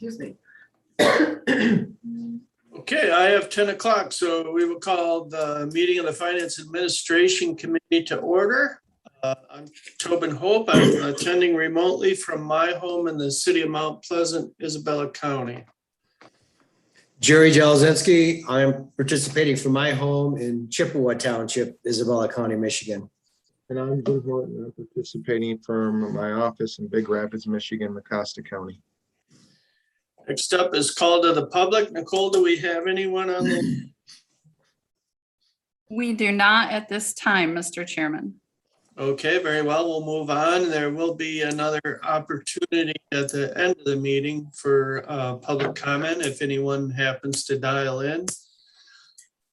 Excuse me. Okay, I have 10 o'clock, so we will call the meeting of the Finance Administration Committee to order. I'm Tobin Hope. I'm attending remotely from my home in the city of Mount Pleasant, Isabella County. Jerry Jalzinski, I'm participating from my home in Chippewa Township, Isabella County, Michigan. And I'm Jim Horton, I'm participating from my office in Big Rapids, Michigan, Mecosta County. Next up is call to the public. Nicole, do we have anyone on the? We do not at this time, Mr. Chairman. Okay, very well. We'll move on. There will be another opportunity at the end of the meeting for public comment if anyone happens to dial in.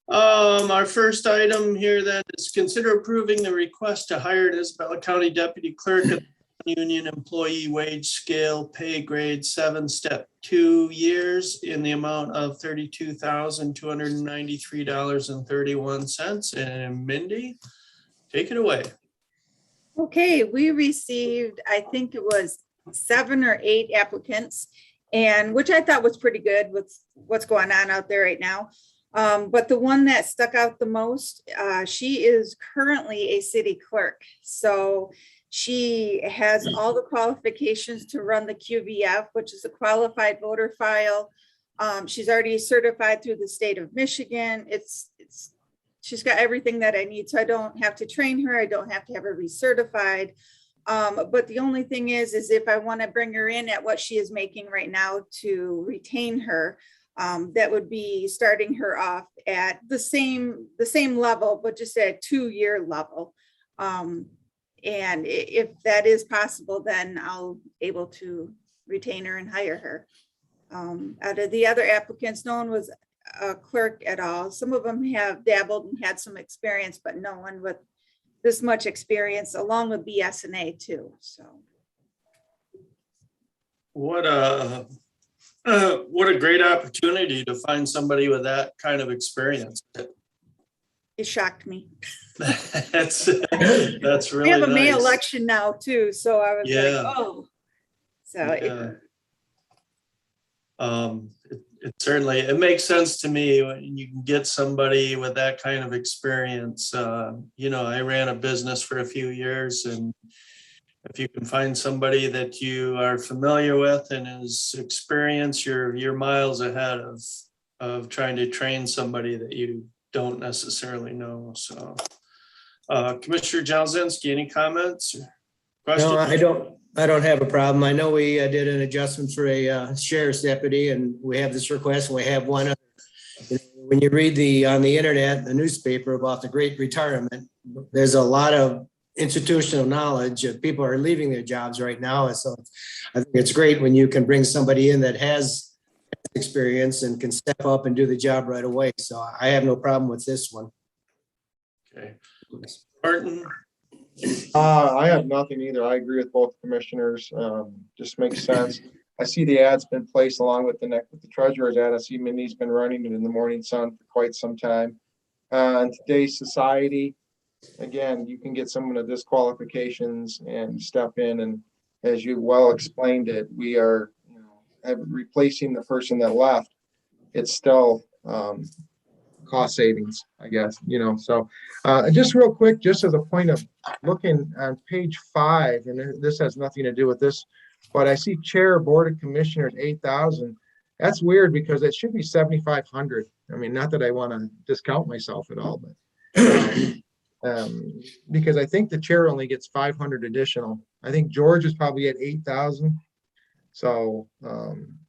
Our first item here then is consider approving the request to hire an Isabella County Deputy Clerk at the Union Employee Wage Scale Pay Grade 7 Step 2 years in the amount of $32,293.31. And Mindy, take it away. Okay, we received, I think it was 7 or 8 applicants, and which I thought was pretty good with what's going on out there right now. But the one that stuck out the most, she is currently a city clerk. So she has all the qualifications to run the QVF, which is a qualified voter file. She's already certified through the state of Michigan. She's got everything that I need. So I don't have to train her. I don't have to have her recertified. But the only thing is if I want to bring her in at what she is making right now to retain her, that would be starting her off at the same level, but just at a 2-year level. And if that is possible, then I'll able to retain her and hire her. Out of the other applicants, no one was a clerk at all. Some of them have dabbled and had some experience, but no one with this much experience, along with BSNA too. So What a great opportunity to find somebody with that kind of experience. it shocked me. That's really We have a May nice. election now too, so I was Yeah. like, oh. So Yeah. It certainly, it makes sense to me when you can get somebody with that kind of experience. I ran a business for a few years, and if you can find somebody that you are familiar with and is experienced, you're miles ahead of trying to train somebody that you don't necessarily know. So Commissioner Jalzinski, any comments? Questions? No, I don't have a problem. I know we did an adjustment for a sheriff's deputy, and we have this request, and we have one other. When you read on the internet, the newspaper about the great retirement, there's a lot of institutional knowledge of people are leaving their jobs right now. So I think it's great when you can bring somebody in that has experience and can step up and do the job right away. So I have no problem with this one. Okay. Martin? I have nothing either. I agree with both commissioners. Just makes sense. I see the ad's been placed along with the treasurer's ad. I see Mindy's been running it in the Morning Sun for quite some time. In today's society, again, you can get someone of disqualifications and step in, and as you well explained it, we are replacing the person that left. It's still cost savings, I guess, so just real quick, just as a point of looking on page 5, and this has nothing to do with this, but I see chair board of commissioners 8,000. That's weird because it should be 7,500. I mean, not that I want to discount myself at all, but because I think the chair only gets 500 additional. I think George is probably at 8,000. So,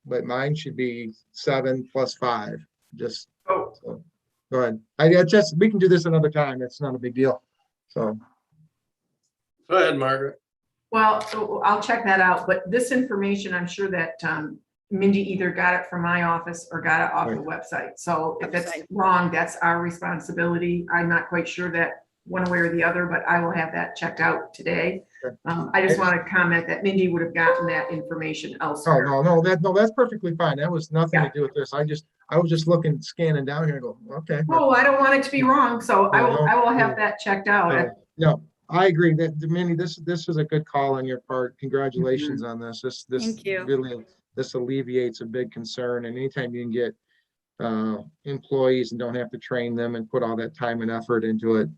but mine should be 7 plus 5. Just so, go ahead. We can do this another time. It's not a big deal. So, Go ahead, Margaret. Well, I'll check that out, but this information, I'm sure that Mindy either got it from my office or got it off the website. So if it's wrong, that's our responsibility. I'm not quite sure that one way or the other, but I will have that checked out today. I just want to comment that Mindy would have gotten that information elsewhere. no, that's perfectly fine. That was nothing to do with this. I was just scanning down here and go, okay. Oh, I don't want it to be wrong. So I will have that checked out. No, I agree that Mindy, this is a good call on your part. Congratulations on this. Thank you. Really, this alleviates a big concern. And anytime you can get employees and don't have to train them and put all that time and effort into it,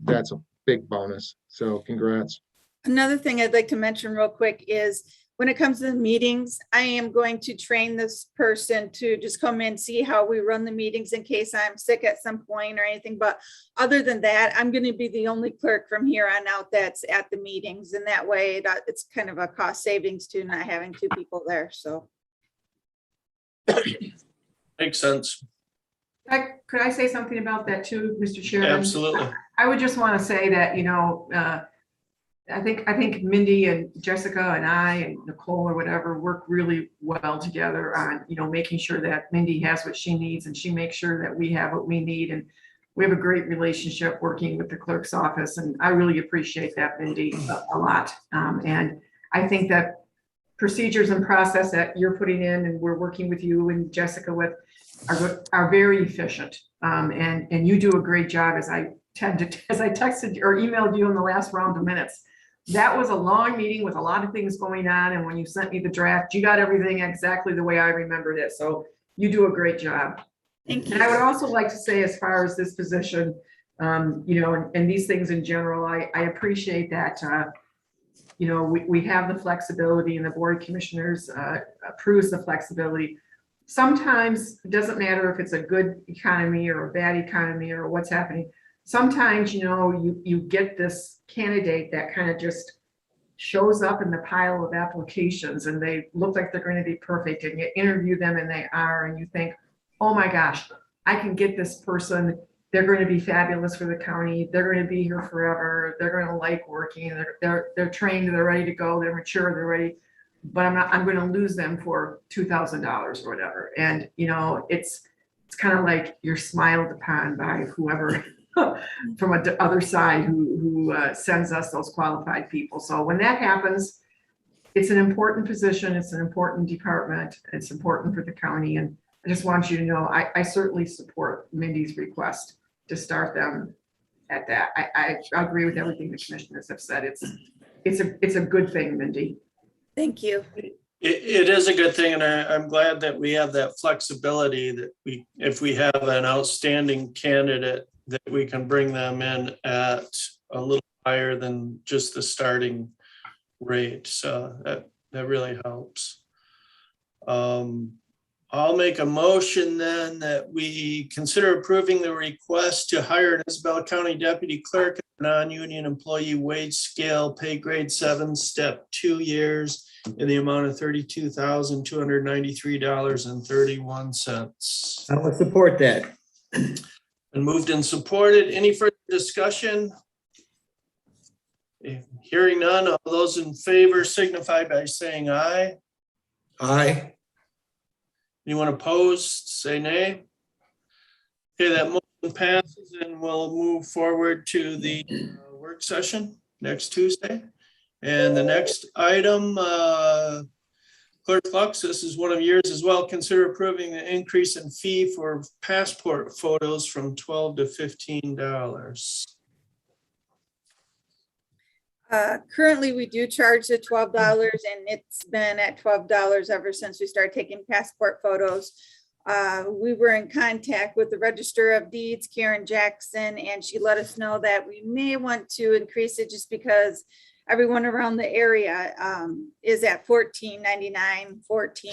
that's a big bonus. So congrats. Another thing I'd like to mention real quick is when it comes to the meetings, I am going to train this person to just come in, see how we run the meetings in case I'm sick at some point or anything. But other than that, I'm going to be the only clerk from here on out that's at the meetings. And that way it's kind of a cost savings to not having two people there. So. Makes sense. Could I say something about that too, Mr. Chairman? Absolutely. I would just want to say that, you know, I think Mindy and Jessica and I and Nicole or whatever work really well together on, you know, making sure that Mindy has what she needs and she makes sure that we have what we need. And we have a great relationship working with the clerk's office. And I really appreciate that, Mindy, a lot. And I think that procedures and process that you're putting in and we're working with you and Jessica with are very efficient. And you do a great job as I texted or emailed you in the last round of minutes. That was a long meeting with a lot of things going on. And when you sent me the draft, you got everything exactly the way I remembered it. So you do a great job. Thank you. And I would also like to say, as far as this position, you know, and these things in general, I appreciate that, you know, we have the flexibility and the board of commissioners approves the flexibility. Sometimes it doesn't matter if it's a good economy or a bad economy or what's happening. Sometimes, you know, you get this candidate that kind of just shows up in the pile of applications and they look like they're going to be perfect and you interview them and they are, and you think, oh my gosh, I can get this person. They're going to be fabulous for the county. They're going to be here forever. They're going to like working. They're trained. They're ready to go. They're mature. They're ready. But I'm going to lose them for $2,000 or whatever. And, you know, it's kind of like you're smiled upon by whoever from the other side who sends us those qualified people. So when that happens, it's an important position. It's an important department. It's important for the county. And I just want you to know, I certainly support Mindy's request to start them at that. I agree with everything the commissioners have said. It's a good thing, Mindy. Thank you. It is a good thing, and I'm glad that we have that flexibility that if we have an outstanding candidate, that we can bring them in at a little higher than just the starting rate. So that really helps. I'll make a motion then that we consider approving the request to hire an Isabella County Deputy Clerk at a non-union employee wage scale, pay grade 7, step 2 years, in the amount of $32,293.31. I will support that. And moved and supported. Any further discussion? Hearing none, all those in favor signify by saying aye. Aye. Anyone opposed, say nay. Okay, that motion passes and we'll move forward to the work session next Tuesday. And the next item, Clerk Lux, this is one of yours as well. Consider approving the increase in fee for passport photos from $12 to $15. Currently, we do charge the $12 and it's been at $12 ever since we started taking passport photos. We were in contact with the Register of Deeds, Karen Jackson, and she let us know that we may want to increase it just because everyone around the area is at $14.99, $14.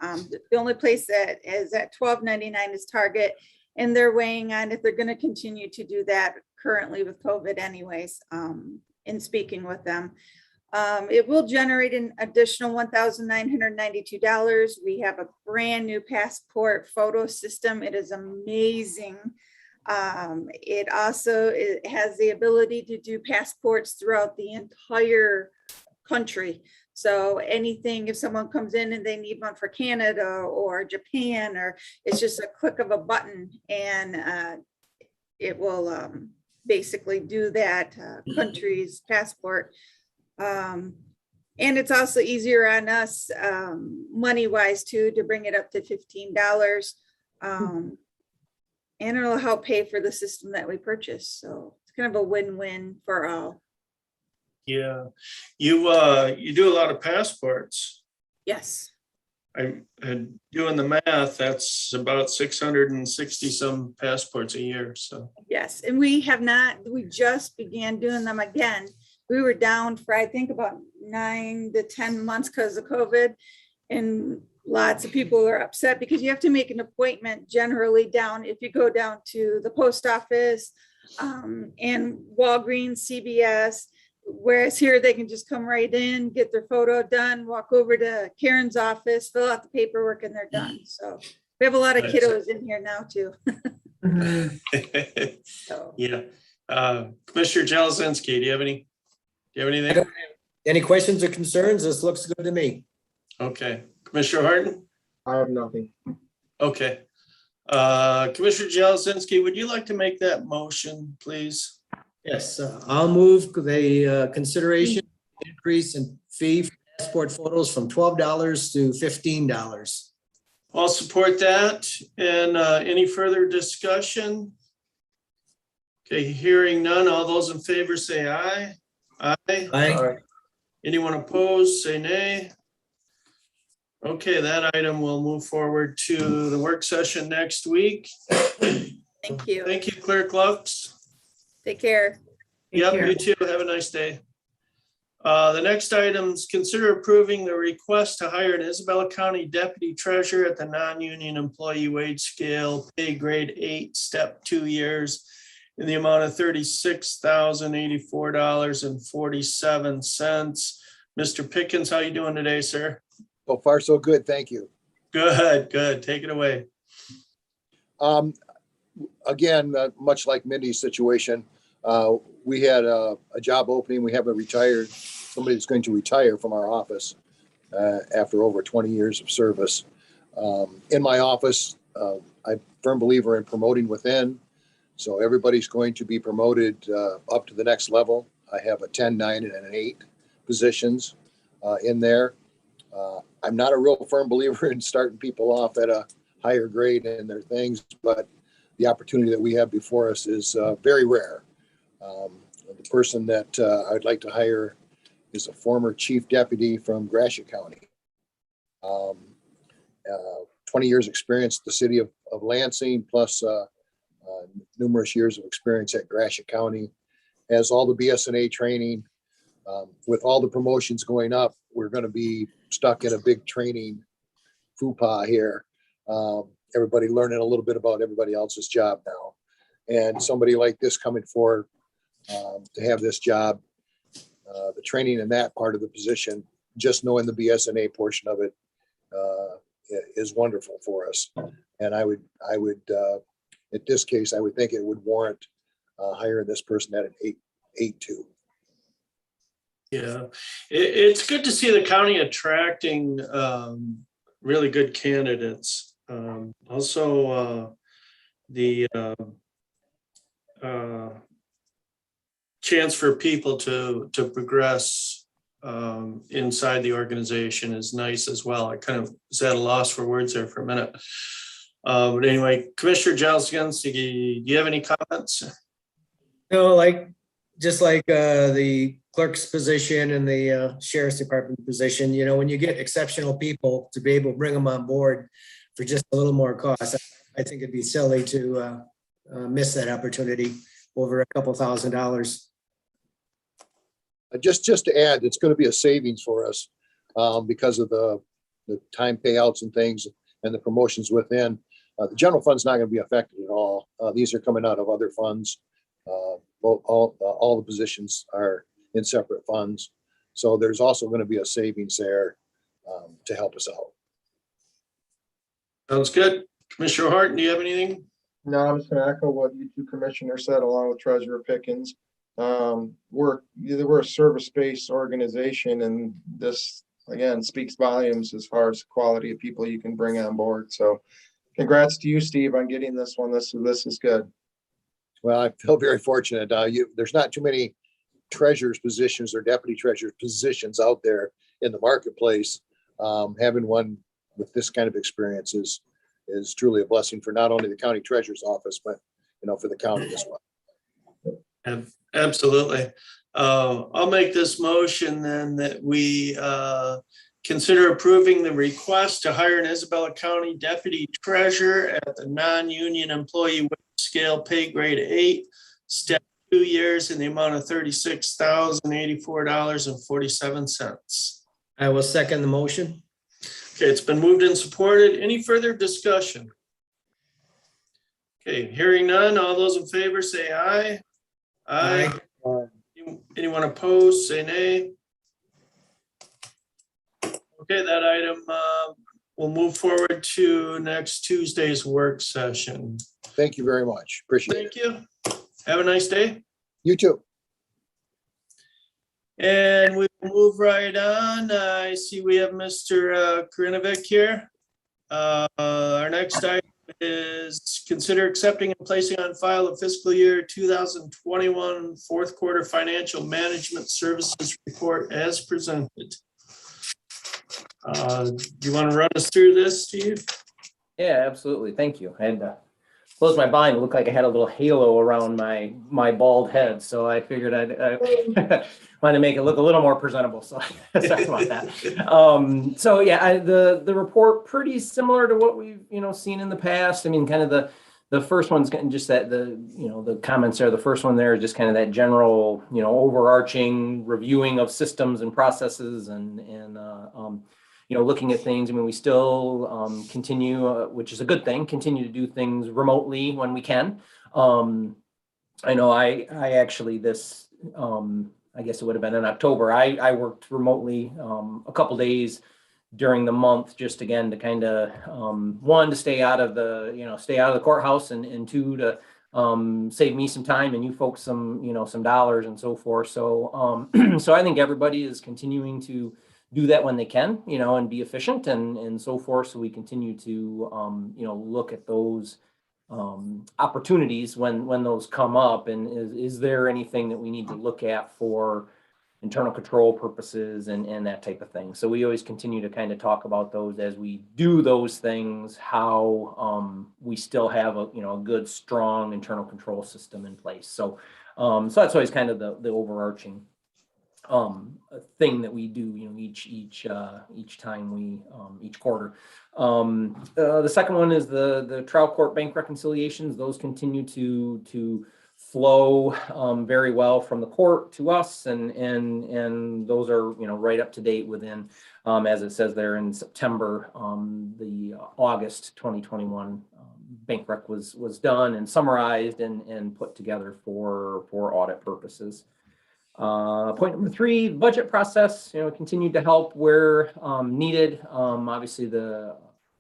The only place that is at $12.99 is Target, and they're weighing on if they're going to continue to do that currently with COVID anyways. In speaking with them, it will generate an additional $1,992. We have a brand new passport photo system. It is amazing. It also has the ability to do passports throughout the entire country. So anything, if someone comes in and they need one for Canada or Japan, or it's just a click of a button and it will basically do that country's passport. And it's also easier on us money wise too, to bring it up to $15. And it'll help pay for the system that we purchased. So it's kind of a win-win for all. Yeah, you do a lot of passports. Yes. I'm doing the math, that's about 660 some passports a year, so. Yes, and we just began doing them again. We were down for, I think, about 9 to 10 months because of COVID. And lots of people are upset because you have to make an appointment generally down, if you go down to the post office and Walgreens, CVS. Whereas here they can just come right in, get their photo done, walk over to Karen's office, fill out the paperwork, and they're done. So we have a lot of Nice. kiddos in here now too. Mhm. So Yeah. Commissioner Jelesinski, do you have anything? Any questions or concerns? This looks good to me. Okay. Commissioner Harden? I have nothing. Okay. Commissioner Jelesinski, would you like to make that motion, please? Yes, I'll move the consideration increase in fee for passport photos from $12 to $15. I'll support that. And any further discussion? Okay, hearing none. All those in favor say aye. Aye. Aye. Anyone opposed, say nay. Okay, that item will move forward to the work session next week. thank you. Thank you, Clerk Lux. Take care. Take Yep, care. you too. Have a nice day. The next items, consider approving the request to hire an Isabella County Deputy Treasurer at the non-union employee wage scale, pay grade 8, step 2 years, in the amount of $36,084.47. Mr. Pickens, how you doing today, sir? So far, so good. Thank you. Good, good. Take it away. Again, much like Mindy's situation, we had a job opening. We have somebody that's going to retire from our office after over 20 years of service. In my office, I'm a firm believer in promoting within. So everybody's going to be promoted up to the next level. I have a 10, 9, and an 8 positions in there. I'm not a real firm believer in starting people off at a higher grade in their things, but the opportunity that we have before us is very rare. The person that I'd like to hire is a former chief deputy from Gratiot County. 20 years experience at the city of Lansing, plus numerous years of experience at Gratiot County, has all the BSNA training. With all the promotions going up, we're going to be stuck in a big training faux here. Everybody learning a little bit about everybody else's job now. And somebody like this coming forward to have this job, the training in that part of the position, just knowing the BSNA portion of it is wonderful for us. And I would, at this case, I would think it would warrant hiring this person at an 8.2. Yeah, it's good to see the county attracting really good candidates. Also, the chance for people to progress inside the organization is nice as well. I kind of was at a loss for words there for a minute. But anyway, Commissioner Jelesinski, do you have any comments? No, just like the clerk's position and the sheriff's department position, when you get exceptional people to be able to bring them on board for just a little more cost, I think it'd be silly to miss that opportunity over a couple $1,000s. Just to add, it's going to be a savings for us because of the time payouts and things and the promotions within. The general fund's not going to be affected at all. These are coming out of other funds. All the positions are in separate funds. So there's also going to be a savings there to help us out. Sounds good. Commissioner Horton, do you have anything? No, I'm just going to echo what you two commissioners said, along with Treasurer Pickens. We're a service-based organization, and this again speaks volumes as far as the quality of people you can bring on board. So congrats to you, Steve, on getting this one. This is good. Well, I feel very fortunate. There's not too many treasurer's positions or deputy treasurer's positions out there in the marketplace. Having one with this kind of experience is truly a blessing for not only the county treasurer's office, but for the county as well. Absolutely. I'll make this motion then that we consider approving the request to hire an Isabella County Deputy Treasurer at the non-union employee wage scale pay grade 8, step 2 years in the amount of $36,084.47. I will second the motion. Okay, it's been moved and supported. Any further discussion? Okay, hearing none, all those in favor say aye. Aye. Anyone opposed, say nay. Okay, that item will move forward to next Tuesday's work session. Thank you very much. Appreciate it. Thank you. Have a nice day. You too. And we will move right on. I see we have Mr. Karinovic here. Our next item is consider accepting and placing on file a fiscal year 2021 fourth quarter financial management services report as presented. Do you want to run us through this, Steve? Yeah, absolutely. Thank you. I had to close my blind. It looked like I had a little halo around my bald head. So I figured I'd want to make it look a little more presentable. So sorry about that. So yeah, the report pretty similar to what we've seen in the past. I mean, kind of the first one's just that the comments there. The first one there is just kind of that general overarching reviewing of systems and processes and looking at things. I mean, we still continue, which is a good thing, continue to do things remotely when we can. I know I actually I guess it would have been in October. I worked remotely a couple days during the month, just again to kind of one, to stay out of the courthouse, and two, to save me some time and you folks some dollars and so forth. So so I think everybody is continuing to do that when they can, and be efficient and so forth. So we continue to look at those opportunities when those come up, and is there anything that we need to look at for internal control purposes and that type of thing. So we always continue to kind of talk about those as we do those things, how we still have a good, strong internal control system in place. So so that's always kind of the overarching thing that we do each time we each quarter. The second one is the trial court bank reconciliations. Those continue to flow very well from the court to us, and those are right up to date within as it says there in September, the August 2021 bank rec was done and summarized and put together for audit purposes. Point number 3, budget process, continued to help where needed. Obviously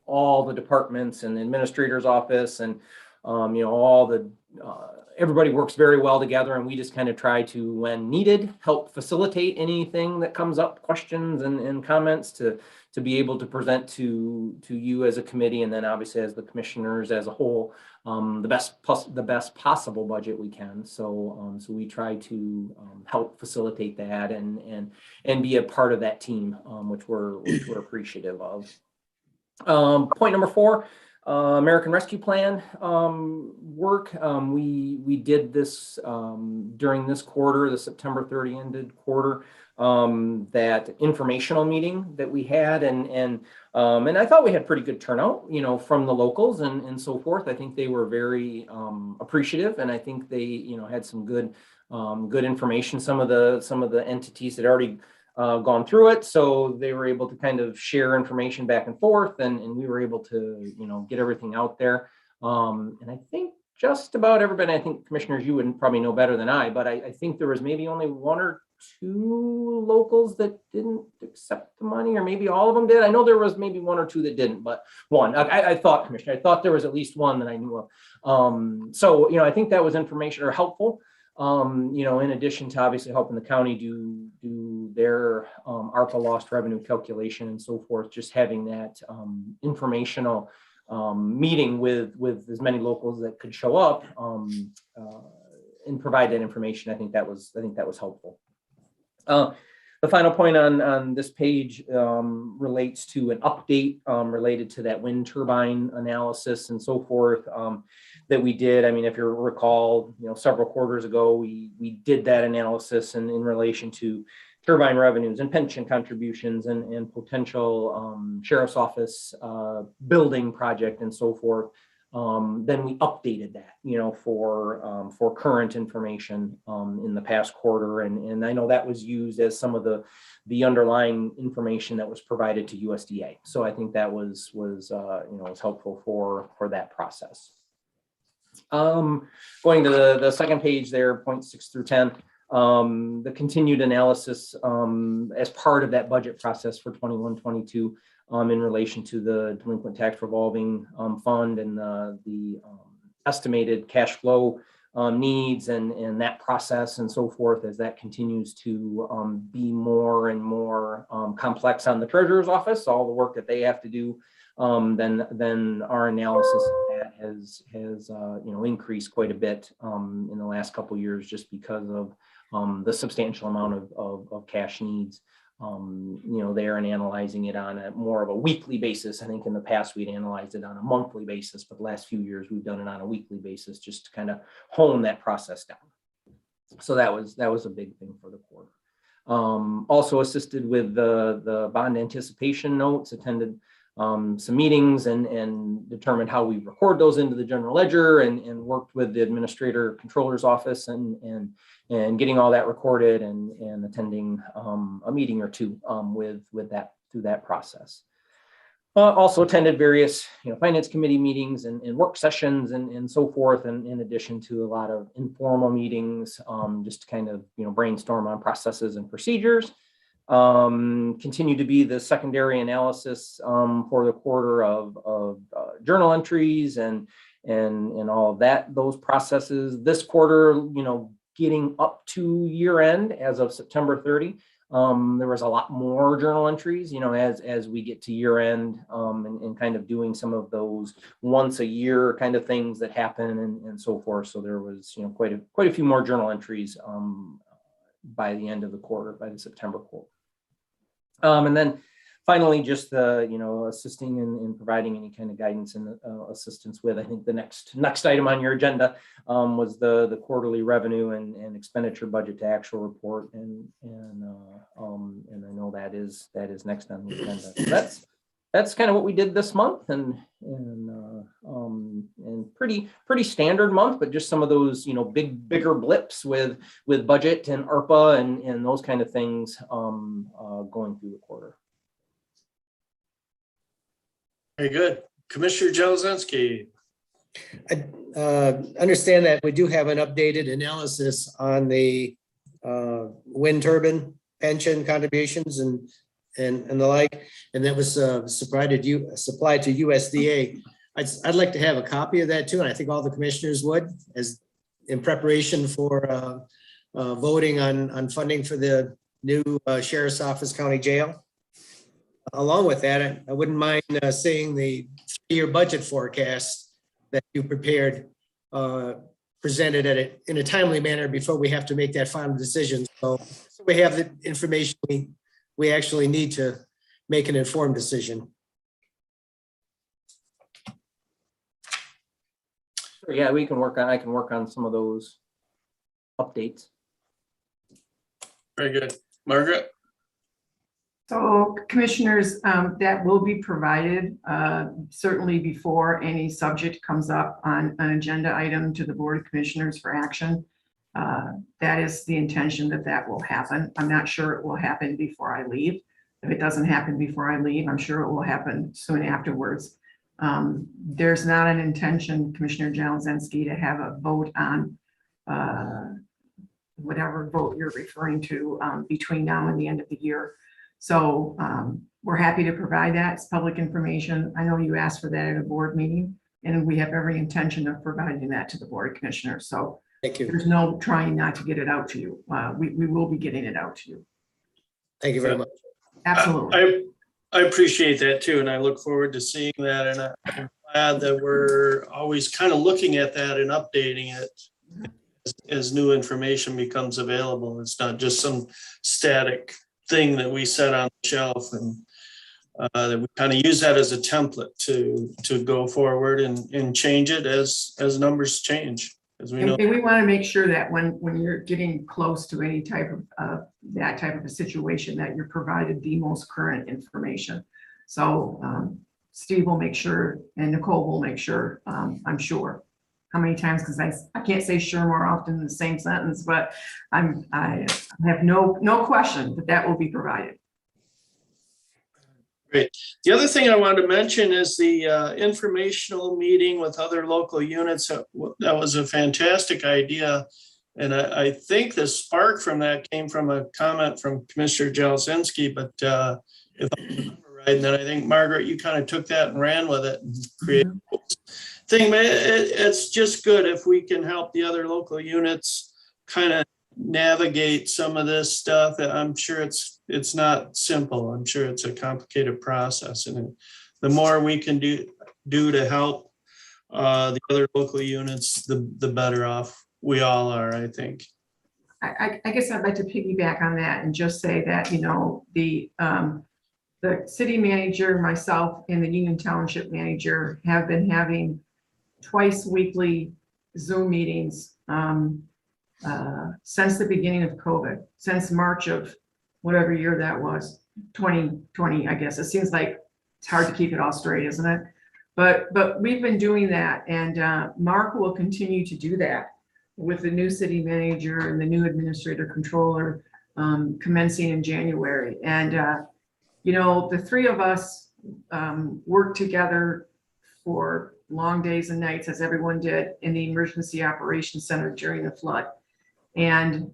all the departments and the administrator's office and all the everybody works very well together, and we just kind of try to, when needed, help facilitate anything that comes up, questions and comments, to be able to present to you as a committee, and then obviously as the commissioners as a whole, the best possible budget we can. So so we try to help facilitate that and be a part of that team, which we're appreciative of. Point number 4. American Rescue Plan work. We did this during this quarter, the September 30 ended quarter, that informational meeting that we had, and I thought we had pretty good turnout, from the locals and so forth. I think they were very appreciative, and I think they had some good information. Some of the entities had already gone through it, so they were able to kind of share information back and forth, and we were able to get everything out there. And I think just about everybody, I think commissioners, you wouldn't probably know better than I, but I think there was maybe only 1 or 2 locals that didn't accept the money, or maybe all of them did. I know there was maybe 1 or 2 that didn't, but one. I thought, Commissioner, I thought there was at least 1 that I knew of. So I think that was information or helpful. In addition to obviously helping the county do their ARPA lost revenue calculation and so forth, just having that informational meeting with as many locals that could show up and provide that information. I think that was helpful. The final point on this page relates to an update related to that wind turbine analysis and so forth that we did. I mean, if you recall, several quarters ago, we did that analysis in relation to turbine revenues and pension contributions and potential sheriff's office building project and so forth. Then we updated that, for current information in the past quarter. And I know that was used as some of the underlying information that was provided to USDA. So I think that was helpful for that process. Going to the second page there, points 6 through 10. The continued analysis as part of that budget process for 21-22 in relation to the delinquent tax revolving fund and the estimated cash flow needs and that process and so forth, as that continues to be more and more complex on the treasurer's office, all the work that they have to do. Then our analysis of that has increased quite a bit in the last couple of years, just because of the substantial amount of cash needs there, and analyzing it on a more of a weekly basis. I think in the past we'd analyzed it on a monthly basis, but the last few years we've done it on a weekly basis, just to kind of hone that process down. So that was a big thing for the quarter. Also assisted with the bond anticipation notes, attended some meetings and determined how we record those into the general ledger, and worked with the administrator controller's office and getting all that recorded and attending a meeting or two with that through that process. Also attended various finance committee meetings and work sessions and so forth, and in addition to a lot of informal meetings, just to kind of brainstorm on processes and procedures. Continue to be the secondary analysis for the quarter of journal entries and all of that, those processes. This quarter, getting up to year end as of September 30, there was a lot more journal entries, as we get to year end, and kind of doing some of those once a year kind of things that happen and so forth. So there was, quite a few more journal entries by the end of the quarter, by the September quarter. And then finally, just assisting in providing any kind of guidance and assistance with, I think the next item on your agenda was the quarterly revenue and expenditure budget to actual report, and I know that is next on the agenda. So that's kind of what we did this month, and pretty standard month, but just some of those bigger blips with budget and ARPA and those kind of things going through the quarter. Very good. Commissioner Jelzynski. I understand that we do have an updated analysis on the wind turbine pension contributions and the like, and that was supplied to USDA. I'd like to have a copy of that too, and I think all the commissioners would, as in preparation for voting on funding for the new Sheriff's Office County Jail. Along with that, I wouldn't mind seeing the 3-year budget forecast that you prepared presented in a timely manner before we have to make that final decision. So we have the information we actually need to make an informed decision. Yeah, I can work on some of those updates. Very good. Margaret? So commissioners, that will be provided certainly before any subject comes up on an agenda item to the Board of Commissioners for action. That is the intention that will happen. I'm not sure it will happen before I leave. If it doesn't happen before I leave, I'm sure it will happen soon afterwards. There's not an intention, Commissioner Jelzynski, to have a vote on whatever vote you're referring to between now and the end of the year. So we're happy to provide that. It's public information. I know you asked for that at a board meeting, and we have every intention of providing that to the Board of Commissioners. So thank you. There's no trying not to get it out to you. We will be getting it out to you. Thank you very much. Absolutely. I appreciate that too, and I look forward to seeing that. And I'm glad that we're always kind of looking at that and updating it as new information becomes available. It's not just some static thing that we set on the shelf, and that we kind of use that as a template to go forward and change it as numbers change. Because we know, And we want to make sure that when you're getting close to any type of that type of a situation, that you're provided the most current information. So Steve will make sure, and Nicole will make sure, I'm sure. How many times, because I can't say sure more often in the same sentence, but I have no question that will be provided. great. The other thing I wanted to mention is the informational meeting with other local units. That was a fantastic idea. And I think the spark from that came from a comment from Commissioner Jasinski, but if I remember right, and then I think, Margaret, you kind of took that and ran with it and created thing. It's just good if we can help the other local units kind of navigate some of this stuff. I'm sure it's not simple. I'm sure it's a complicated process, and the more we can do to help the other local units, the better off we all are, I think. I guess I'd like to piggyback on that and just say that, you know, the city manager, myself, and the Union Township manager have been having twice weekly Zoom meetings since the beginning of COVID, since March of whatever year that was, 2020, I guess. It seems like it's hard to keep it all straight, isn't it? But we've been doing that, and Mark will continue to do that with the new city manager and the new administrator controller commencing in January. And, you know, the three of us worked together for long days and nights, as everyone did, in the Emergency Operations Center during the flood. And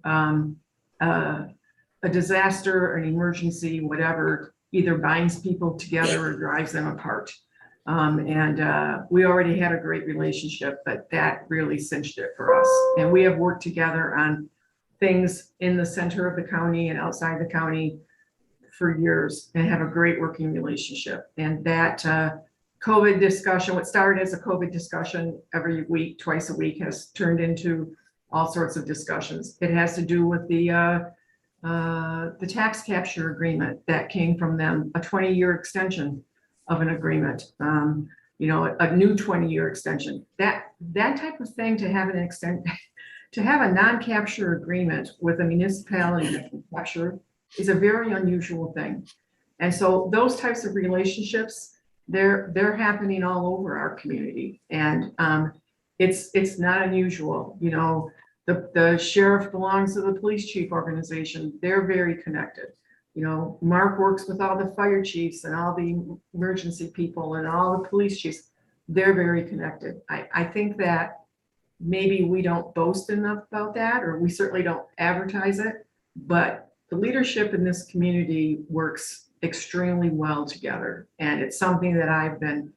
a disaster, an emergency, whatever, either binds people together or drives them apart. We already had a great relationship, but that really cinched it for us. And we have worked together on things in the center of the county and outside the county for years and have a great working relationship. And that COVID discussion, what started as a COVID discussion every week, twice a week, has turned into all sorts of discussions. It has to do with the tax capture agreement that came from them, a 20-year extension of an agreement, you know, a new 20-year extension. That type of thing, to have to have a non-capture agreement with a municipality that can capture is a very unusual thing. And so those types of relationships, they're happening all over our community, and it's not unusual. You know, the sheriff belongs to the police chief organization. They're very connected. You know, Mark works with all the fire chiefs and all the emergency people and all the police chiefs. They're very connected. I think that maybe we don't boast enough about that, or we certainly don't advertise it, but the leadership in this community works extremely well together. And it's something that I've been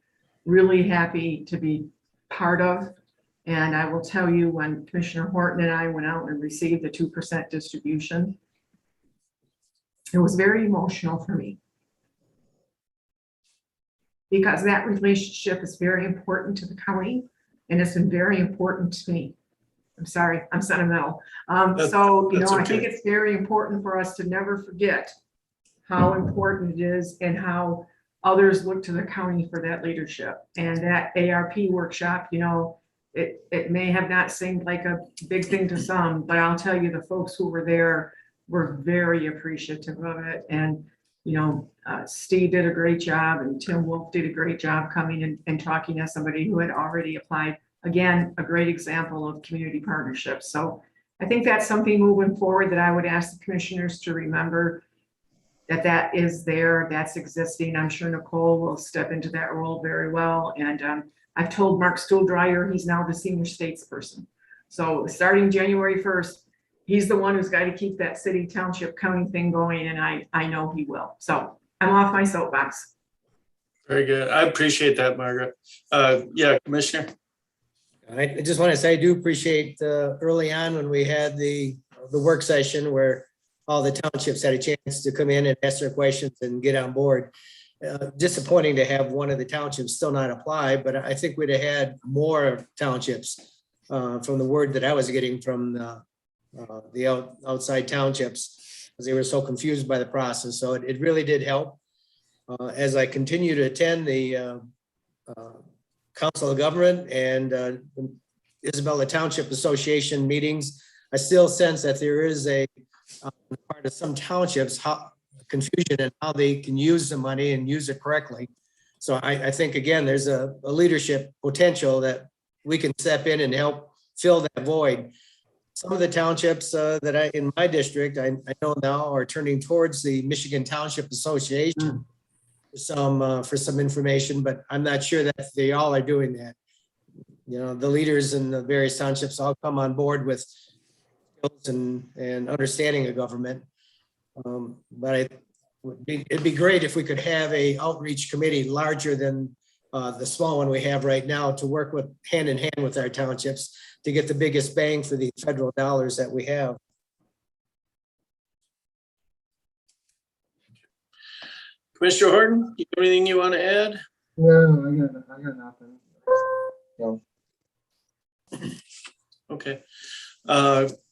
really happy to be part of. And I will tell you, when Commissioner Horton and I went out and received the 2% distribution, it was very emotional for me, because that relationship is very important to the county, and it's been very important to me. I'm sorry, I'm sentimental. So, you know, I think it's very important for us to never forget how important it is and how others look to the county for that leadership. And that ARP workshop, you know, it may have not seemed like a big thing to some, but I'll tell you, the folks who were there were very appreciative of it. And, you know, Steve did a great job, and Tim Wolf did a great job coming in and talking to somebody who had already applied. Again, a great example of community partnership. So I think that's something moving forward that I would ask the commissioners to remember, that is there, that's existing. I'm sure Nicole will step into that role very well. And I've told Mark Stuhldreyer he's now the senior statesperson. So starting January 1st, he's the one who's got to keep that city, township, county thing going, and I know he will. So I'm off my soapbox. Very good. I appreciate that, Margaret. Yeah, Commissioner. I just want to say I do appreciate early on when we had the work session where all the townships had a chance to come in and ask their questions and get on board. Disappointing to have one of the townships still not apply, but I think we'd have had more townships from the word that I was getting from the outside townships, because they were so confused by the process. So it really did help. As I continue to attend the Council of Government and Isabella Township Association meetings, I still sense that there is a part of some townships, how confusion in how they can use the money and use it correctly. So I think, again, there's a leadership potential that we can step in and help fill that void. Some of the townships that in my district, I know now are turning towards the Michigan Township Association for some information, but I'm not sure that they all are doing that. You know, the leaders in the various townships all come on board with skills and understanding of government. But it'd be great if we could have a outreach committee larger than the small one we have right now to work with hand in hand with our townships to get the biggest bang for the federal dollars that we have. Commissioner Horton, you have anything you want to add? No, I got nothing. No. Okay.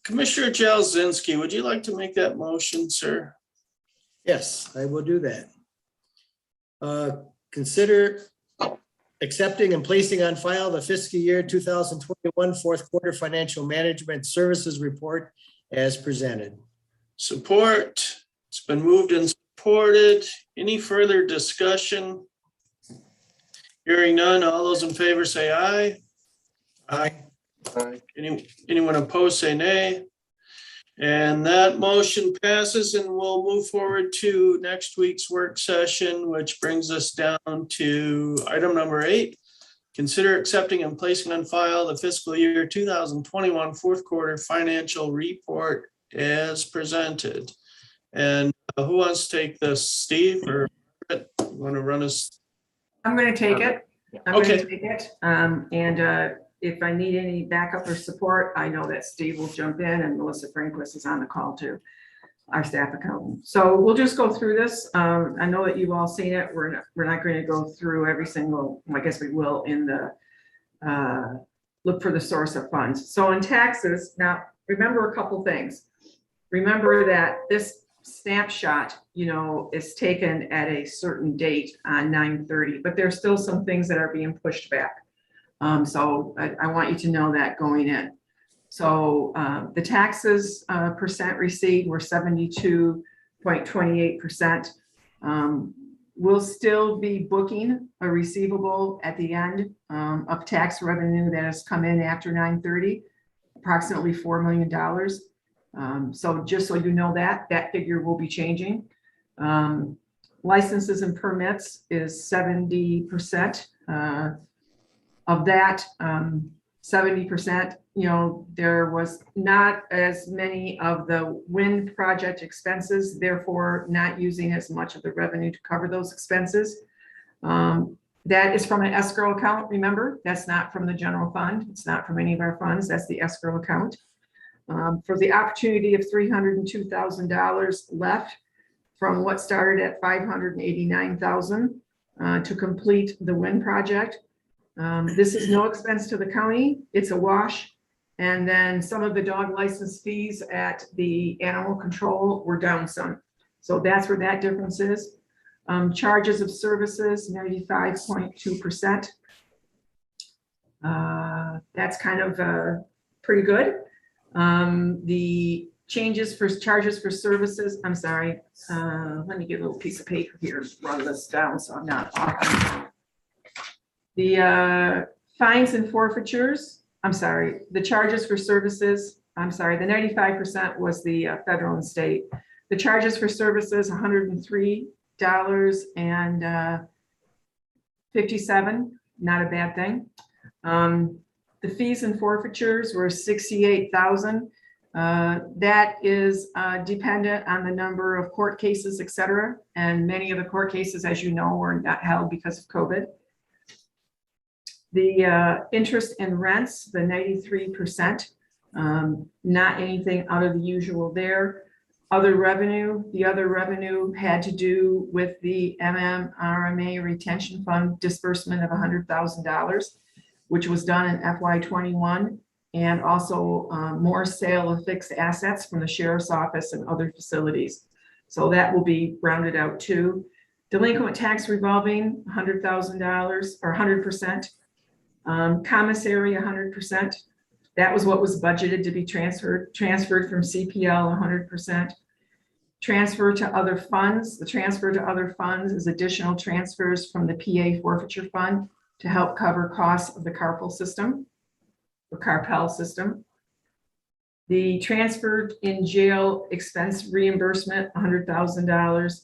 Commissioner Jalzinski, would you like to make that motion, sir? Yes, I will do that. Consider accepting and placing on file the fiscal year 2021 fourth quarter financial management services report as presented. Support. It's been moved and supported. Any further discussion? Hearing none, all those in favor say aye. Aye. Aye. Anyone opposed, say nay. And that motion passes, and we'll move forward to next week's work session, which brings us down to item number 8. Consider accepting and placing on file the fiscal year 2021 fourth quarter financial report as presented. And who wants to take this, Steve or Margaret? Want to run us? I'm going to take it. Okay. And if I need any backup or support, I know that Steve will jump in, and Melissa Franquist is on the call too, our staff accountant. So we'll just go through this. I know that you've all seen it. We're not going to go through every single, I guess we will in the look for the source of funds. So in taxes, now remember a couple things. Remember that this snapshot, is taken at a certain date on 9/30, but there's still some things that are being pushed back. So I want you to know that going in. So the taxes percent received were 72.28%. We'll still be booking a receivable at the end of tax revenue that has come in after 9/30, approximately $4 million. So just so you know that figure will be changing. Licenses and permits is 70%. Of that 70%, there was not as many of the wind project expenses, therefore not using as much of the revenue to cover those expenses. That is from an escrow account, remember? That's not from the general fund. It's not from any of our funds. That's the escrow account. For the opportunity of $302,000 left from what started at $589,000 to complete the wind project. This is no expense to the county. It's a wash. And then some of the dog license fees at the animal control were down some. So that's where that difference is. Charges of services, 95.2%. That's kind of pretty good. The changes for charges for services, I'm sorry. Let me get a little piece of paper here, run this down so I'm not off. The fines and forfeitures, I'm sorry, the charges for services, I'm sorry, the 95% was the federal and state. The charges for services, $103.57, not a bad thing. The fees and forfeitures were $68,000. That is dependent on the number of court cases, et cetera. And many of the court cases, as you know, were not held because of COVID. The interest and rents, the 93%, not anything out of the usual there. Other revenue, the other revenue had to do with the MMRMA retention fund disbursement of $100,000, which was done in FY21, and also more sale of fixed assets from the sheriff's office and other facilities. So that will be rounded out too. Delinquent tax revolving, $100,000 or 100%. Commissary, 100%. That was what was budgeted to be transferred from CPL 100%. Transfer to other funds. The transfer to other funds is additional transfers from the PA forfeiture fund to help cover costs of the carpool system, or carpel system. The transferred in jail expense reimbursement, $100,000,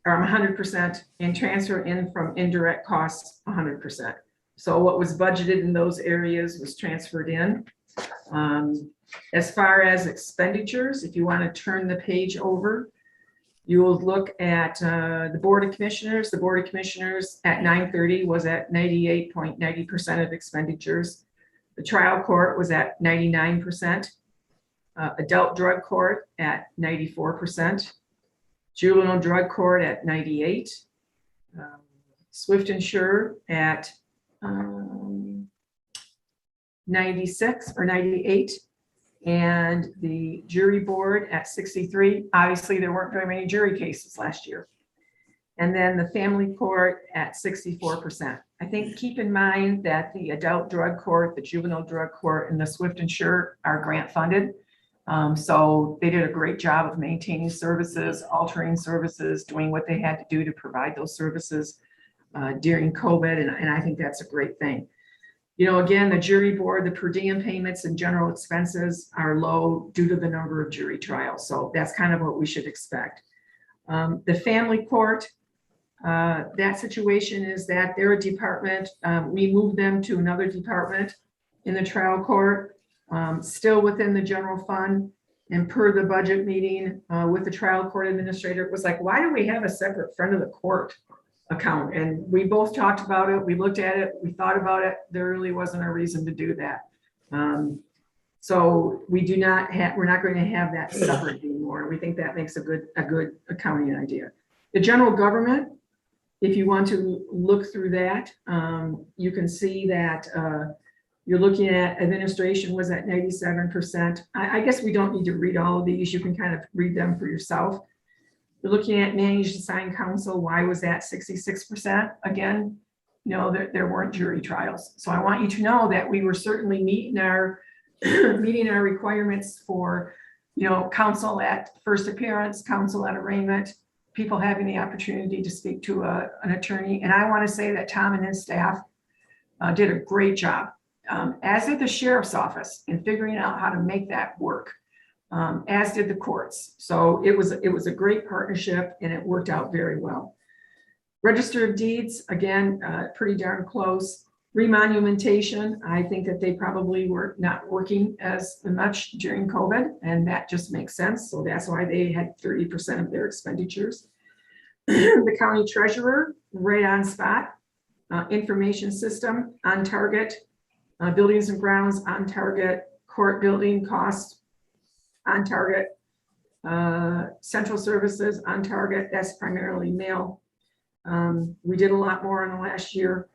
or 100%, and transfer in from indirect costs, 100%. So what was budgeted in those areas was transferred in. As far as expenditures, if you want to turn the page over, you will look at the Board of Commissioners. The Board of Commissioners at 9/30 was at 98.90% of expenditures. The trial court was at 99%. Adult drug court at 94%. Juvenile drug court at 98%. Swift Insure at 96 or 98. And the jury board at 63. Obviously, there weren't very many jury cases last year. And then the family court at 64%. I think keep in mind that the adult drug court, the juvenile drug court, and the Swift Insure are grant funded. So they did a great job of maintaining services, altering services, doing what they had to do to provide those services during COVID. And I think that's a great thing. You know, again, the jury board, the per diem payments and general expenses are low due to the number of jury trials. So that's kind of what we should expect. The family court, that situation is that they're a department. We moved them to another department in the trial court, still within the general fund. And per the budget meeting with the trial court administrator, it was like, why do we have a separate front of the court account? And we both talked about it. We looked at it. We thought about it. There really wasn't a reason to do that. So we do not have, we're not going to have that separate anymore. We think that makes a good accounting idea. The general government, if you want to look through that, you can see that you're looking at administration was at 97%. I guess we don't need to read all of these. You can kind of read them for yourself. You're looking at managed assigned counsel. Why was that 66%? Again, you know, there weren't jury trials. So I want you to know that we were certainly meeting our requirements for, you know, counsel at first appearance, counsel at arraignment, people having the opportunity to speak to an attorney. And I want to say that Tom and his staff did a great job, as did the sheriff's office, in figuring out how to make that work. As did the courts. So it was a great partnership and it worked out very well. Register of Deeds, again, pretty darn close. Remonumentation, I think that they probably were not working as much during COVID, and that just makes sense. So that's why they had 30% of their expenditures. The county treasurer, right on spot. Information system, on target. Buildings and grounds, on target. Court building costs, on target. Central services, on target. That's primarily mail. We did a lot more in the last year.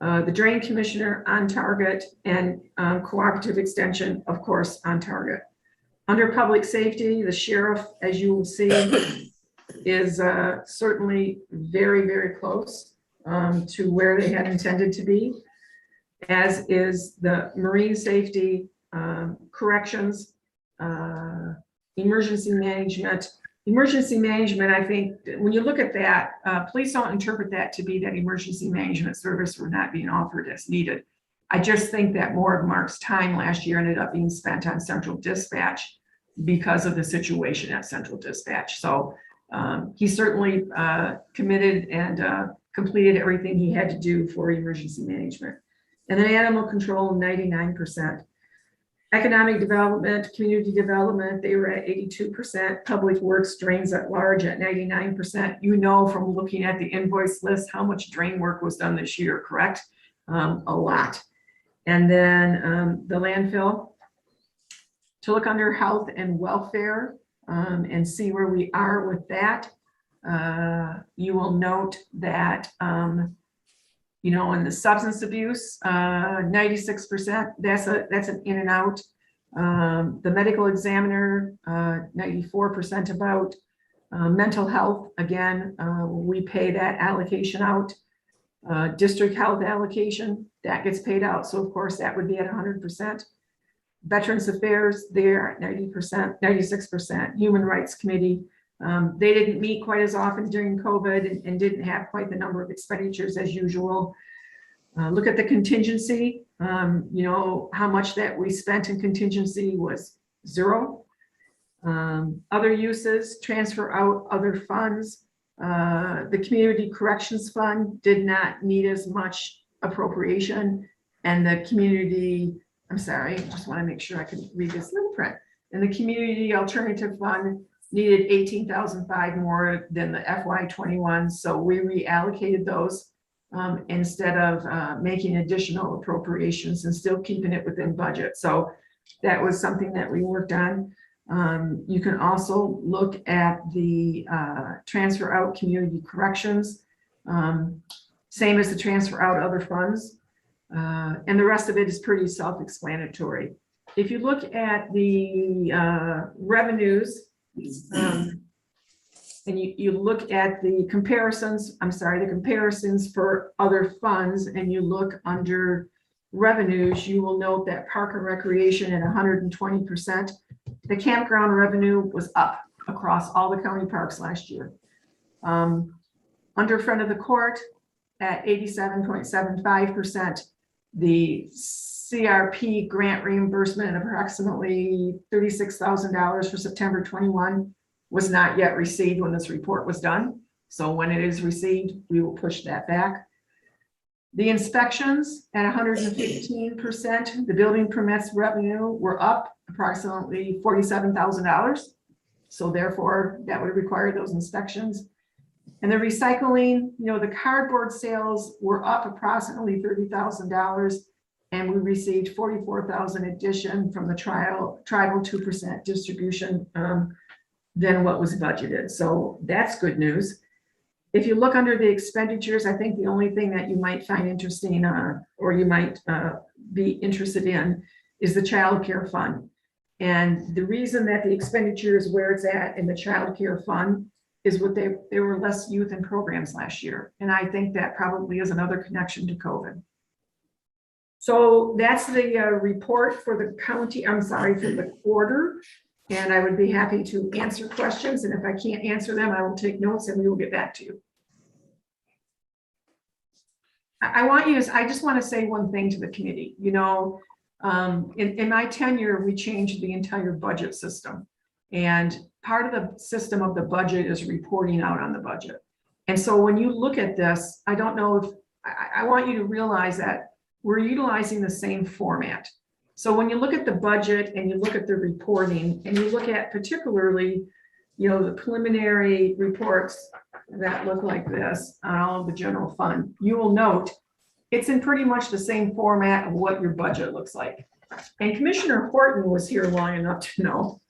The drain commissioner, on target, and cooperative extension, of course, on target. Under public safety, the sheriff, as you will see, is certainly very, very close to where they had intended to be, as is the marine safety, corrections, emergency management. Emergency management, I think, when you look at that, please don't interpret that to be that emergency management service were not being offered as needed. I just think that more of Mark's time last year ended up being spent on central dispatch because of the situation at central dispatch. So he certainly committed and completed everything he had to do for emergency management. And then animal control, 99%. Economic development, community development, they were at 82%. Public works, drains at large at 99%. You know from looking at the invoice list how much drain work was done this year, correct? A lot. And then the landfill. To look under health and welfare and see where we are with that, you will note that you know, in the substance abuse, 96%, that's an in and out. The medical examiner, 94% about. Mental health, again, we pay that allocation out. District health allocation, that gets paid out. So of course that would be at 100%. Veterans Affairs, they're at 90%, 96%. Human Rights Committee, they didn't meet quite as often during COVID and didn't have quite the number of expenditures as usual. Look at the contingency, you know, how much that we spent in contingency was 0. Other uses, transfer out other funds. The Community Corrections Fund did not need as much appropriation, and the community, I'm sorry, I just want to make sure I can read this little print. And the Community Alternative Fund needed 18,005 more than the FY21, so we reallocated those instead of making additional appropriations and still keeping it within budget. So that was something that we worked on. You can also look at the transfer out community corrections, same as the transfer out other funds. And the rest of it is pretty self-explanatory. If you look at the revenues, and you look at the comparisons, the comparisons for other funds, and you look under revenues, you will note that Park and Recreation at 120%. The campground revenue was up across all the county parks last year. Under Front of the Court at 87.75%, the CRP grant reimbursement of approximately $36,000 for September 21 was not yet received when this report was done. So when it is received, we will push that back. The inspections at 115%, the building permits revenue were up approximately $47,000. So therefore, that would require those inspections. And the recycling, you know, the cardboard sales were up approximately $30,000, and we received 44,000 addition from the tribal 2% distribution than what was budgeted. So that's good news. If you look under the expenditures, I think the only thing that you might find interesting or you might be interested in is the child care fund. And the reason that the expenditure is where it's at in the child care fund is what there were less youth in programs last year. And I think that probably is another connection to COVID. So that's the report for the county, for the quarter. And I would be happy to answer questions. And if I can't answer them, I will take notes and we will get back to you. I just want to say one thing to the committee. You know, in my tenure, we changed the entire budget system. And part of the system of the budget is reporting out on the budget. And so when you look at this, I don't know if, I want you to realize that we're utilizing the same format. So when you look at the budget and you look at the reporting and you look at particularly, you know, the preliminary reports that look like this on all of the general fund, you will note it's in pretty much the same format of what your budget looks like. And Commissioner Horton was here long enough to know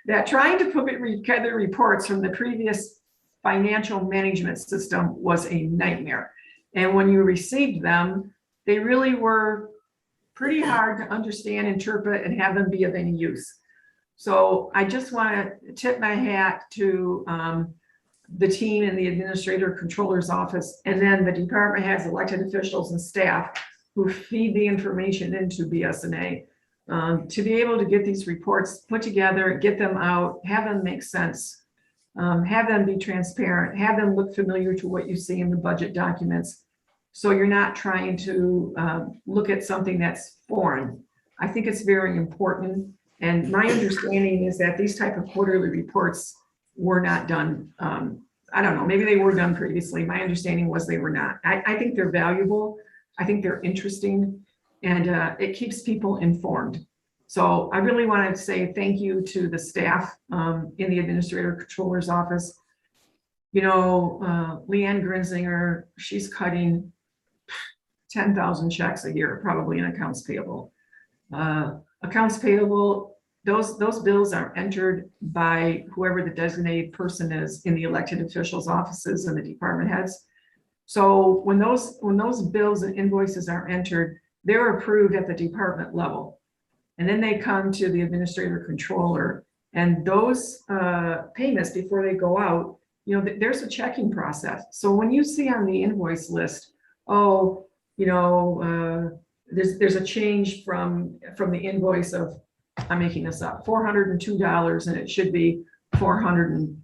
that trying to put together reports from the previous financial management system was a nightmare. And when you received them, they really were pretty hard to understand, interpret, and have them be of any use. So I just want to tip my hat to the team in the administrator controller's office, and then the department has elected officials and staff who feed the information into BSNA to be able to get these reports put together, get them out, have them make sense, have them be transparent, have them look familiar to what you see in the budget documents. So you're not trying to look at something that's foreign. I think it's very important. And my understanding is that these type of quarterly reports were not done. I don't know, maybe they were done previously. My understanding was they were not. I think they're valuable. I think they're interesting, and it keeps people informed. So I really want to say thank you to the staff in the administrator controller's office. You know, Leanne Grinzinger, she's cutting 10,000 checks a year, probably in accounts payable. Accounts payable, those bills are entered by whoever the designated person is in the elected officials' offices and the department heads. So when those bills and invoices are entered, they're approved at the department level. And then they come to the administrator controller, and those payments before they go out, you know, there's a checking process. So when you see on the invoice list, oh, you know, there's a change from the invoice of, I'm making this up, $402, and it should be $420.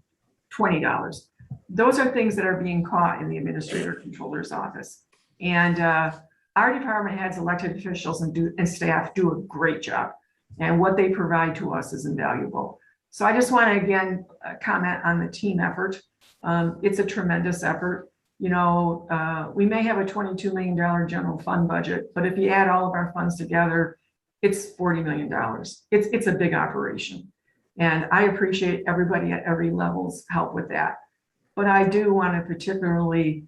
Those are things that are being caught in the administrator controller's office. And our department heads, elected officials, and staff do a great job. And what they provide to us is invaluable. So I just want to again comment on the team effort. It's a tremendous effort. You know, we may have a $22 million general fund budget, but if you add all of our funds together, it's $40 million. It's a big operation. And I appreciate everybody at every level's help with that. But I do want to particularly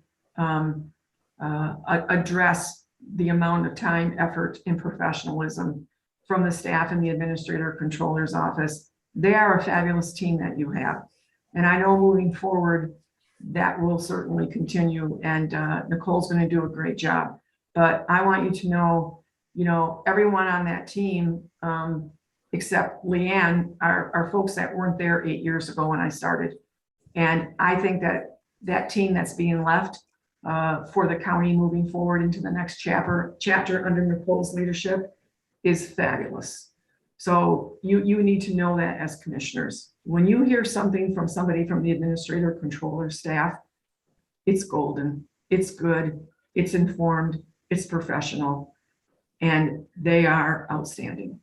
address the amount of time, effort, and professionalism from the staff in the administrator controller's office. They are a fabulous team that you have. And I know moving forward, that will certainly continue. And Nicole's going to do a great job. But I want you to know, everyone on that team, except Leanne, are folks that weren't there 8 years ago when I started. And I think that team that's being left for the county moving forward into the next chapter under Nicole's leadership is fabulous. So you need to know that as commissioners. When you hear something from somebody from the administrator controller staff, it's golden, it's good, it's informed, it's professional, and they are outstanding.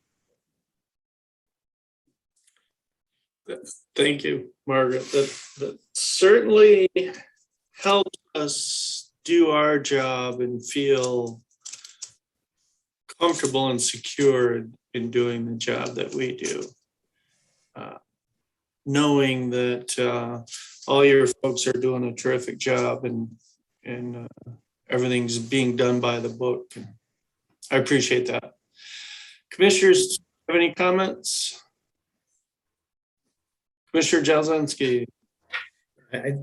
Thank you, Margaret. That certainly helped us do our job and feel comfortable and secure in doing the job that we do. Knowing that all your folks are doing a terrific job and everything's being done by the book. I appreciate that. Commissioners, have any comments? Commissioner Jablonski. I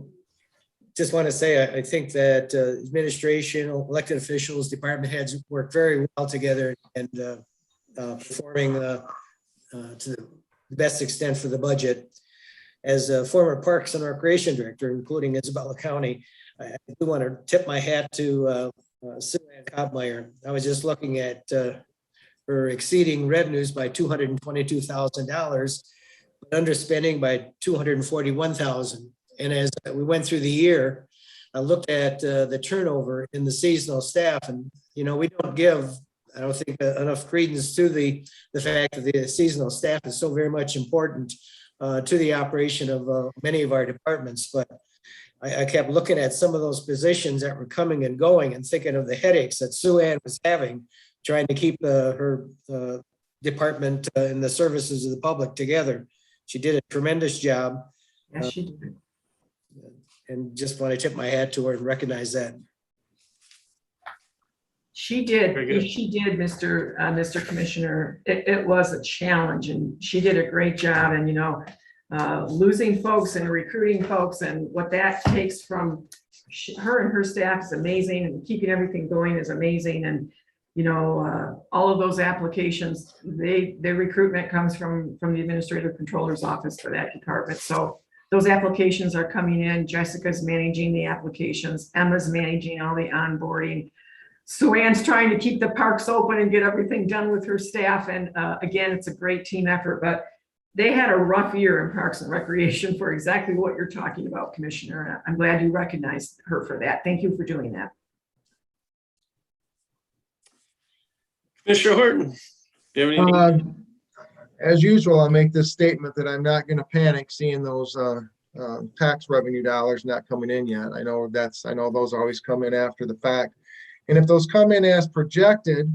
just want to say, I think that administration, elected officials, department heads work very well together and performing to the best extent for the budget. As a former Parks and Recreation Director, including Isabella County, I do want to tip my hat to Sue Ann Kopmeyer. I was just looking at her exceeding revenues by $222,000, but underspending by $241,000. And as we went through the year, I looked at the turnover in the seasonal staff, and we don't give, I don't think, enough credence to the fact that the seasonal staff is so very much important to the operation of many of our departments. But I kept looking at some of those positions that were coming and going and thinking of the headaches that Sue Ann was having trying to keep her department and the services of the public together. She did a tremendous job. Yes, she did. And just want to tip my hat to her and recognize that. She did. Very good. She did, Mr. Commissioner. It was a challenge, and she did a great job. And losing folks and recruiting folks, and what that takes from her and her staff is amazing, and keeping everything going is amazing. And all of those applications, their recruitment comes from the administrative controller's office for that department. So those applications are coming in. Jessica's managing the applications. Emma's managing all the onboarding. Sue Ann's trying to keep the parks open and get everything done with her staff. And again, it's a great team effort, but they had a rough year in Parks and Recreation for exactly what you're talking about, Commissioner. I'm glad you recognized her for that. Thank you for doing that. Commissioner Horton, do you have anything? As usual, I'll make this statement that I'm not going to panic seeing those tax revenue dollars not coming in yet. I know those always come in after the fact. And if those come in as projected,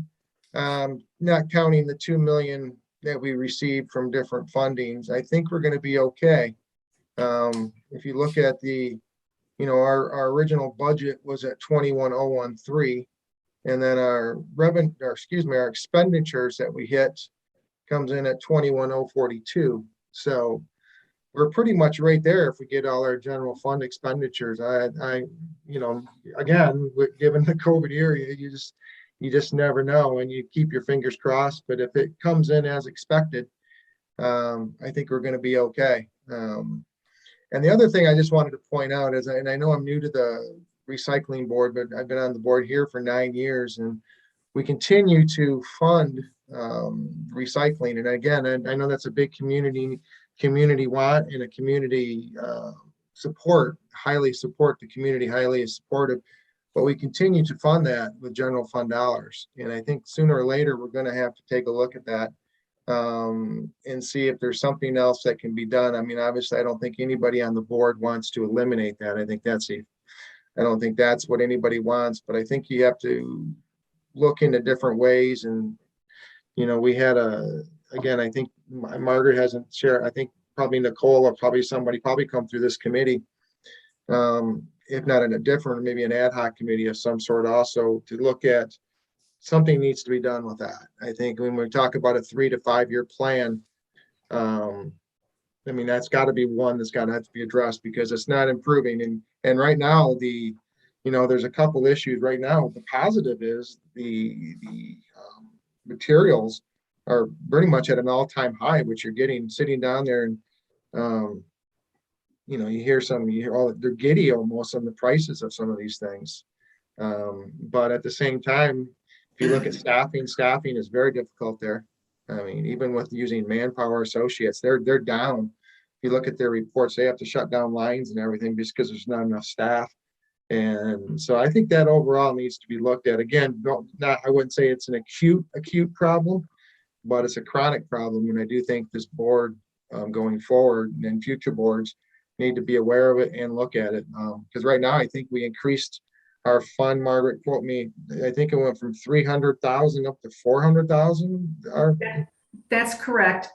not counting the 2 million that we received from different fundings, I think we're going to be okay. If you look at our original budget was at 21,013, and then our expenditures that we hit comes in at 21,042. So we're pretty much right there if we get all our general fund expenditures. Again, given the COVID era, you just never know, and you keep your fingers crossed. But if it comes in as expected, I think we're going to be okay. And the other thing I just wanted to point out is, and I know I'm new to the recycling board, but I've been on the board here for 9 years, and we continue to fund recycling. And again, I know that's a big community want and a community highly support. The community highly is supportive, but we continue to fund that with general fund dollars. And I think sooner or later, we're going to have to take a look at that and see if there's something else that can be done. I mean, obviously, I don't think anybody on the board wants to eliminate that. I don't think that's what anybody wants, but I think you have to look into different ways. And, we had again, I think Margaret hasn't shared, I think probably Nicole or probably somebody come through this committee. If not in a different, maybe an ad hoc committee of some sort also to look at something needs to be done with that. I think when we talk about a 3 to 5 year plan, I mean, that's got to be one that's got to have to be addressed because it's not improving. And right now, there's a couple issues right now. The positive is the materials are pretty much at an all-time high, which you're getting sitting down there and you hear they're giddy almost on the prices of some of these things. But at the same time, if you look at staffing is very difficult there. I mean, even with using Manpower Associates, they're down. If you look at their reports, they have to shut down lines and everything just because there's not enough staff. And so I think that overall needs to be looked at. Again, I wouldn't say it's an acute problem, but it's a chronic problem. And I do think this board going forward and future boards need to be aware of it and look at it. Because right now, I think we increased our fund, Margaret, quote me, I think it went from 300,000 up to 400,000. That's correct.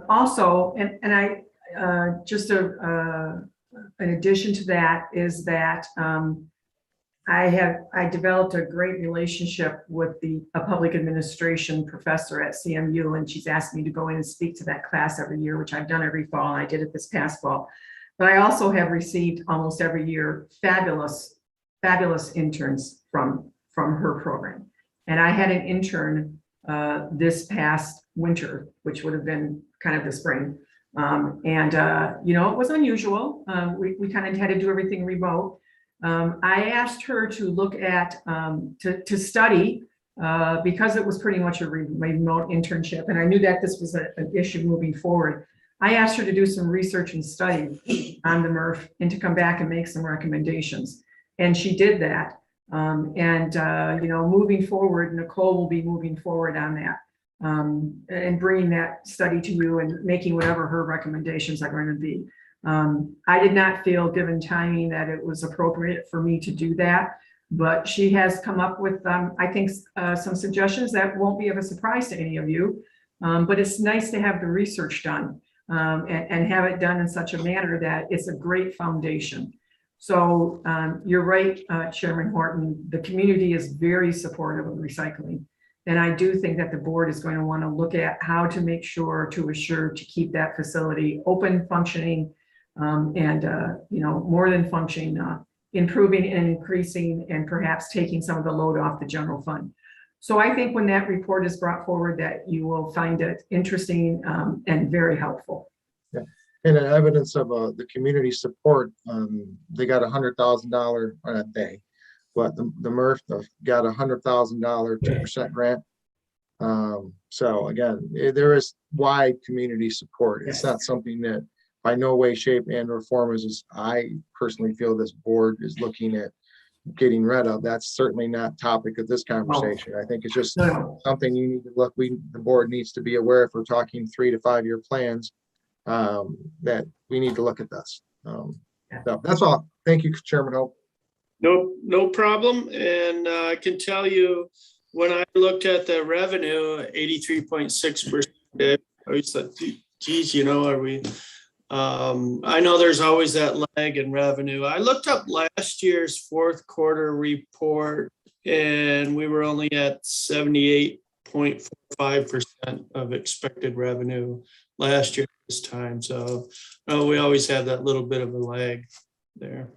Also, and I just in addition to that is that I developed a great relationship with a public administration professor at CMU, and she's asked me to go in and speak to that class every year, which I've done every fall, and I did it this past fall. But I also have received almost every year fabulous interns from her program. And I had an intern this past winter, which would have been kind of the spring. It was unusual. We kind of had to do everything remote. I asked her to look at, to study, because it was pretty much a remote internship. And I knew that this was an issue moving forward. I asked her to do some research and study on the MRF and to come back and make some recommendations. And she did that. Moving forward, Nicole will be moving forward on that and bringing that study to you and making whatever her recommendations are going to be. I did not feel, given timing, that it was appropriate for me to do that, but she has come up with, I think, some suggestions that won't be of a surprise to any of you, but it's nice to have the research done and have it done in such a manner that it's a great foundation. So you're right, Chairman Horton, the community is very supportive of recycling. And I do think that the board is going to want to look at how to make sure to keep that facility open, functioning, more than functioning, improving and increasing and perhaps taking some of the load off the general fund. So I think when that report is brought forward that you will find it interesting and very helpful. Yeah. And evidence of the community support, they got $100,000 on a day, but the MRF got $100,000 2% grant. So again, there is wide community support. It's not something that by no way, shape, and or form is I personally feel this board is looking at getting rid of. That's certainly not topic of this conversation. I think it's just something you need to look. The board needs to be aware if we're talking 3 to 5 year plans. That we need to look at this. So that's all. Thank you, Chairman Hope. No problem. And I can tell you, when I looked at the revenue, 83.6%, I always thought, geez, are we? I know there's always that lag in revenue. I looked up last year's fourth quarter report, and we were only at 78.45% of expected revenue last year this time. So we always have that little bit of a lag there.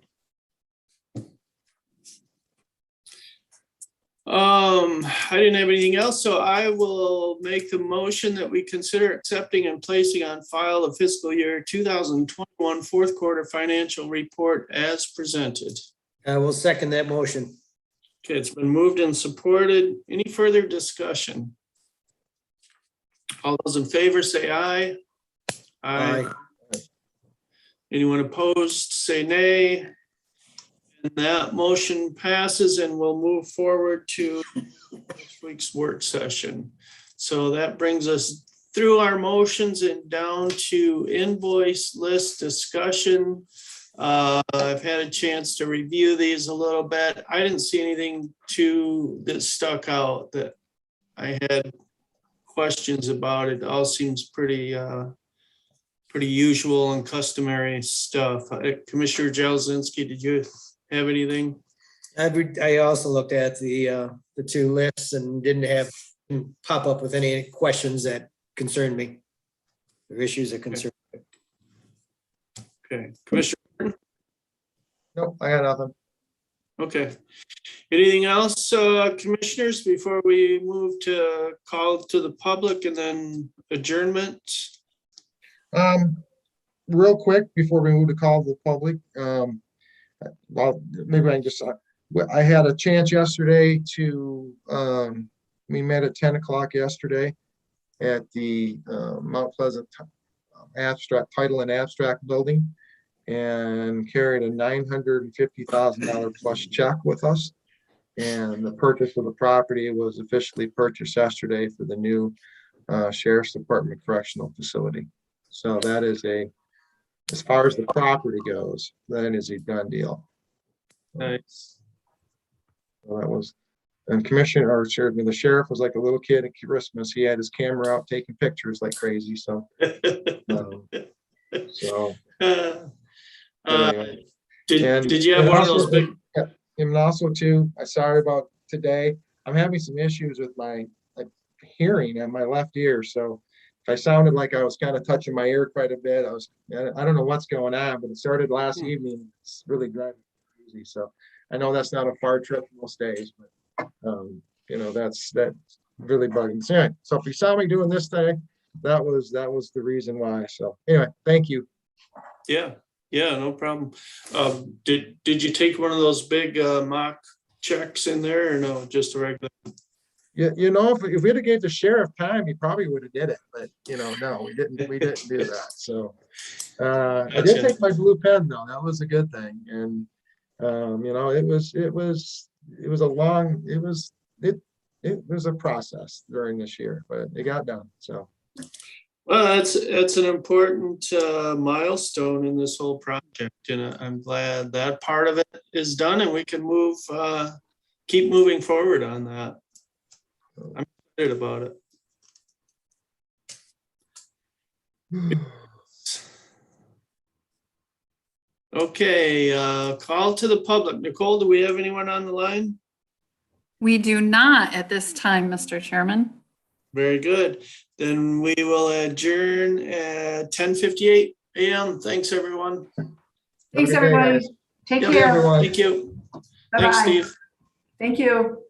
I didn't have anything else, so I will make the motion that we consider accepting and placing on file the fiscal year 2021 fourth quarter financial report as presented. I will second that motion. Okay, it's been moved and supported. Any further discussion? All those in favor say aye. Aye. Anyone opposed, say nay. And that motion passes, and we'll move forward to next week's work session. So that brings us through our motions and down to invoice list discussion. I've had a chance to review these a little bit. I didn't see anything that stuck out that I had questions about. It all seems pretty usual and customary stuff. Commissioner Jelzinski, did you have anything? I also looked at the two lists and didn't pop up with any questions that concerned me, or issues that concern me. Okay, Commissioner. Nope, I got nothing. Okay. Anything else, commissioners, before we move to call to the public and then adjournment? Real quick, before we move to call the public, well, maybe I can just, I had a chance yesterday to, we met at 10 o'clock yesterday at the Mount Pleasant Title and Abstract Building, and carried a $950,000 plus check with us. And the purchase of the property was officially purchased yesterday for the new Sheriff's Department Correctional Facility. So that is as far as the property goes, that is a done deal. Nice. So that was, and the sheriff was like a little kid at Christmas. He had his camera out taking pictures like crazy. So, anyway. Did you have one of those big? And also too, I'm sorry about today. I'm having some issues with my hearing in my left ear. So if I sounded like I was kind of touching my ear quite a bit, I don't know what's going on, but it started last evening. It's really driving me crazy. So I know that's not a far trip most days, but that's really bugging. So anyway, so if you saw me doing this today, that was the reason why. So anyway, thank you. Yeah, no problem. Did you take one of those big mock checks in there, or no, just a regular? Yeah, if we'd have gave the sheriff time, he probably would have did it, but no, we didn't do that. So I did take my blue pen though. That was a good thing. And it was a process during this year, but it got done. So Well, that's an important milestone in this whole project, and I'm glad that part of it is done, and we can keep moving forward on that. I'm excited about it. Okay, call to the public. Nicole, do we have anyone on the line? We do not at this time, Mr. Chairman. Very good. Then we will adjourn at 10:58 a.m. Thanks, everyone. Thanks, Have a good day, everybody. guys. Take Yep, care. everyone. Thank you. Bye-bye. Thanks, Steve. Thank you.